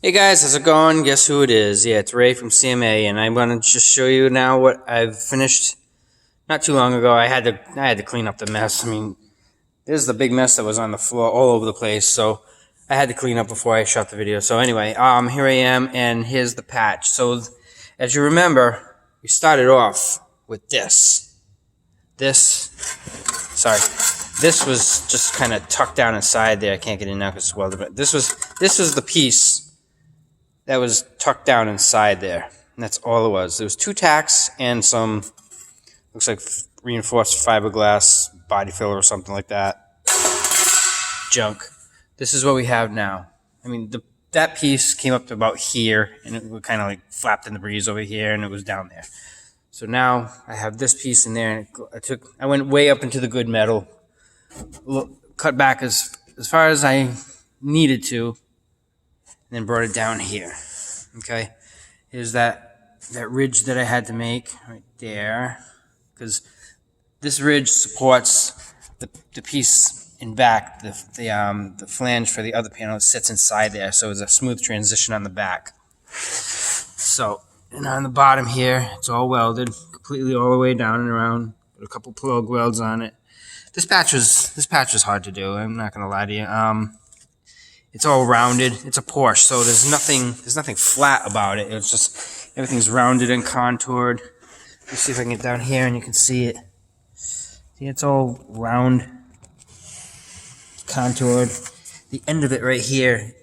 Hey guys, how's it going? Guess who it is? Yeah, it's Ray from CMA, and I'm gonna just show you now what I've finished not too long ago. I had to clean up the mess. I mean, this is the big mess that was on the floor all over the place, so I had to clean up before I shot the video. So anyway, here I am, and here's the patch. So as you remember, we started off with this. This was just kind of tucked down inside there. I can't get in now because it's welded, but this was the piece that was tucked down inside there. And that's all it was. There was 2 tacks and some, looks like reinforced fiberglass body filler or something like that. Junk. This is what we have now. I mean, that piece came up to about here, and it kind of like flapped in the breeze over here, and it was down there. So now I have this piece in there, and I went way up into the good metal, cut back as far as I needed to, and then brought it down here. Okay, here's that ridge that I had to make right there, because this ridge supports the piece in back. The flange for the other panel sits inside there, so it's a smooth transition on the back. So, and on the bottom here, it's all welded completely all the way down and around, with a couple plug welds on it. This patch was hard to do. I'm not gonna lie to you. It's all rounded. It's a Porsche, so there's nothing flat about it. It's just everything's rounded and contoured. Let's see if I can get down here and you can see it. See, it's all round, contoured. The end of it right here,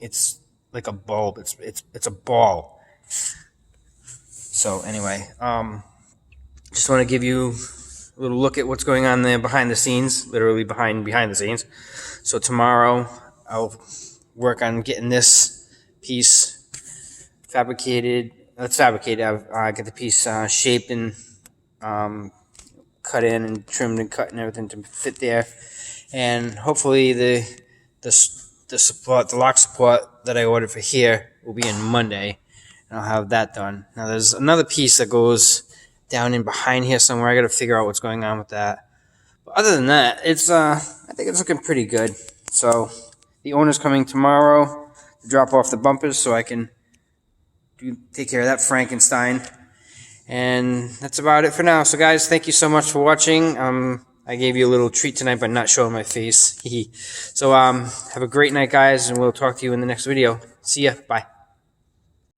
it's like a bulb. It's a ball. So anyway, just want to give you a little look at what's going on there behind the scenes, literally behind the scenes. So tomorrow I'll work on getting this piece fabricated. Let's fabricate. I get the piece shaped and cut in and trimmed and cut and everything to fit there. And hopefully the lock support that I ordered for here will be in Monday, and I'll have that done. Now there's another piece that goes down in behind here somewhere. I got to figure out what's going on with that. But other than that, it's I think it's looking pretty good. So the owner's coming tomorrow to drop off the bumpers so I can take care of that Frankenstein. And that's about it for now. So guys, thank you so much for watching. I gave you a little treat tonight by not showing my face. So have a great night, guys, and we'll talk to you in the next video. See ya. Bye.